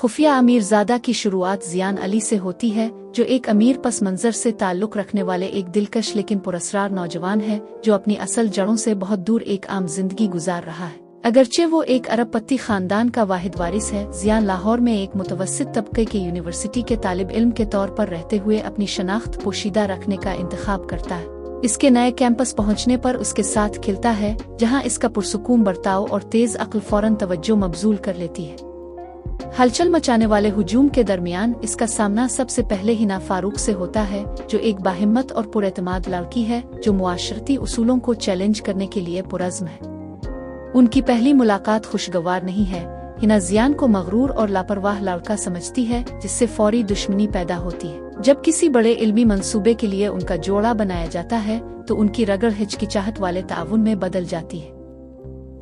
खुफिया अमीरजादा की शुरुआत जियान अली से होती है, जो एक अमीर पस मंजर से ताल्लुक़ रखने वाले एक दिलकश लेकिन पुरस्कार नौजवान है जो अपनी असल जड़ों से बहुत दूर एक आम जिंदगी गुजार रहा है। अगरचे वो एक अरबपति खानदान का वाहिद वारिस है, जियान लाहौर में एक मुतवस्सित तबके के यूनिवर्सिटी के तालिब इल्म के तौर पर रहते हुए अपनी शनाख्त पोशीदा रखने का इंतखाब करता है। इसके नए कैंपस पहुंचने पर उसके साथ खिलता है, जहां इसका पुरसुकून बर्ताव और तेज अक्ल फौरन तवज्जो मबजूल कर लेती है। हलचल मचाने वाले हुजूम के दरमियान इसका सामना सबसे पहले हिना फारूक से होता है, जो एक बाहिम्मत और पुरएतमाद लड़की है जो मुआशरती उसूलों को चैलेंज करने के लिए पुरज़्म है। उनकी पहली मुलाकात खुशगवार नहीं है। हिना जियान को मगरूर और लापरवाह लड़का समझती है, जिससे फौरी दुश्मनी पैदा होती है। जब किसी बड़े इल्मी मंसूबे के लिए उनका जोड़ा बनाया जाता है तो उनकी रगड़ हिचकिचाहट वाले ताउन में बदल जाती है।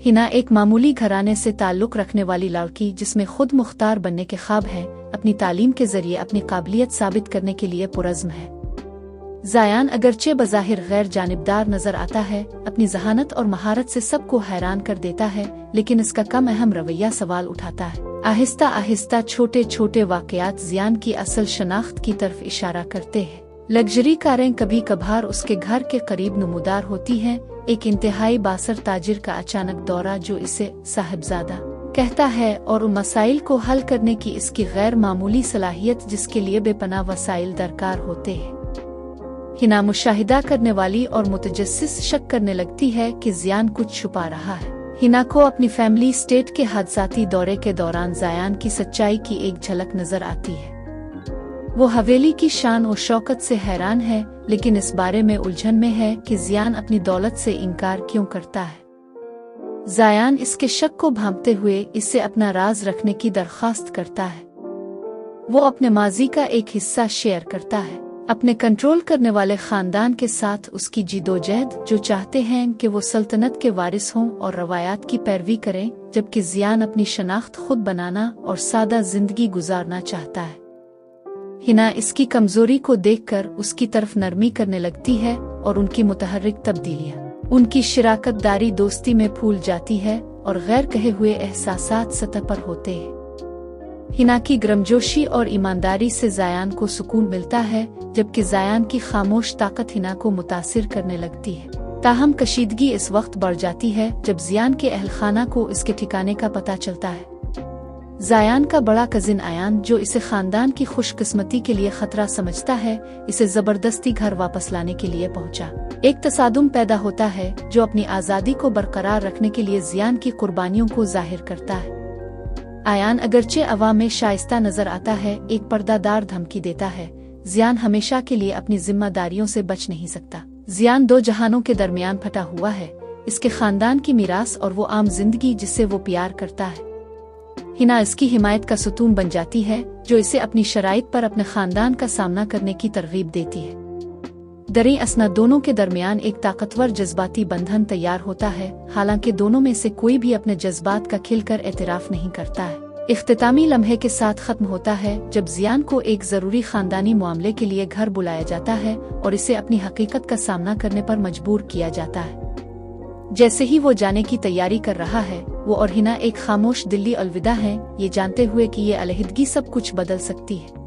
हिना एक मामूली घराने से ताल्लुक़ रखने वाली लड़की जिसमें खुद मुख्तार बनने के ख्वाब है, अपनी तालीम के जरिए अपनी काबिलियत साबित करने के लिए पुरज़्म है। ज़ायान अगरचे बज़ाहिर गैर जानिबदार नजर आता है, अपनी जहानत और महारत से सबको हैरान कर देता है, लेकिन इसका कम अहम रवैया सवाल उठाता है। आहिस्ता आहिस्ता छोटे छोटे वाक़यात ज़ियान की असल शनाख्त की तरफ इशारा करते हैं। लग्जरी कारें कभी कभार उसके घर के करीब नमूदार होती हैं। एक इंतहाई बासर ताजिर का अचानक दौरा जो इसे साहिबजादा कहता है, और उन मसाइल को हल करने की इसकी गैर मामूली सलाहियत जिसके लिए बेपनाह वसाइल दरकार होते हैं। हिना मुशाहिदा करने वाली और मुतजस्सिस शक करने लगती है कि ज़ियान कुछ छुपा रहा है। हिना को अपनी फैमिली स्टेट के हादसाती दौरे के दौरान ज़ायान की सच्चाई की एक झलक नजर आती है। वो हवेली की शान और शौकत से हैरान है, लेकिन इस बारे में उलझन में है कि ज़ियान अपनी दौलत से इनकार क्यों करता है। ज़ायान इसके शक को भांपते हुए इससे अपना राज रखने की दरख्वास्त करता है। वो अपने माजी का एक हिस्सा शेयर करता है, अपने कंट्रोल करने वाले खानदान के साथ उसकी जिदोजहद, जो चाहते हैं कि वो सल्तनत के वारिस हों और रवायात की पैरवी करें, जबकि ज़ियान अपनी शनाख्त खुद बनाना और सादा जिंदगी गुजारना चाहता है। हिना इसकी कमजोरी को देखकर उसकी तरफ नरमी करने लगती है और उनकी मुतहर्रिक तब्दीलियां उनकी शिराकतदारी दोस्ती में फूल जाती है और गैर कहे हुए एहसासात सतह पर होते हैं। हिना की गर्मजोशी और ईमानदारी से ज़ायान को सुकून मिलता है, जबकि ज़ायान की खामोश ताकत हिना को मुतासिर करने लगती है। ताहम कशीदगी इस वक्त बढ़ जाती है जब ज़ियान के अहलखाना को इसके ठिकाने का पता चलता है। ज़ायान का बड़ा कजिन आयान, जो इसे खानदान की खुशकिस्मती के लिए खतरा समझता है, इसे जबरदस्ती घर वापस लाने के लिए पहुंचा। एक तसादुम पैदा होता है जो अपनी आज़ादी को बरकरार रखने के लिए ज़ियान की कुर्बानियों को जाहिर करता है। आयान अगरचे अवाम में शाइस्ता नजर आता है, एक पर्दादार धमकी देता है। ज़ियान हमेशा के लिए अपनी जिम्मेदारियों से बच नहीं सकता। ज़ियान दो जहानों के दरमियान फटा हुआ है, इसके खानदान की मीरास और वो आम जिंदगी जिससे वो प्यार करता है। हिना इसकी हिमायत का सुतून बन जाती है, जो इसे अपनी शराइत पर अपने खानदान का सामना करने की तरगीब देती है। दरी असना दोनों के दरमियान एक ताकतवर जज्बाती बंधन तैयार होता है, हालांकि दोनों में से कोई भी अपने जज्बात का खिलकर एतराफ नहीं करता है। इख्तितामी लम्हे के साथ खत्म होता है जब ज़ियान को एक जरूरी खानदानी मामले के लिए घर बुलाया जाता है और इसे अपनी हकीकत का सामना करने पर मजबूर किया जाता है। जैसे ही वो जाने की तैयारी कर रहा है, वो और हिना एक खामोश दिल्ली अलविदा हैं, ये जानते हुए कि ये अलहदगी सब कुछ बदल सकती है।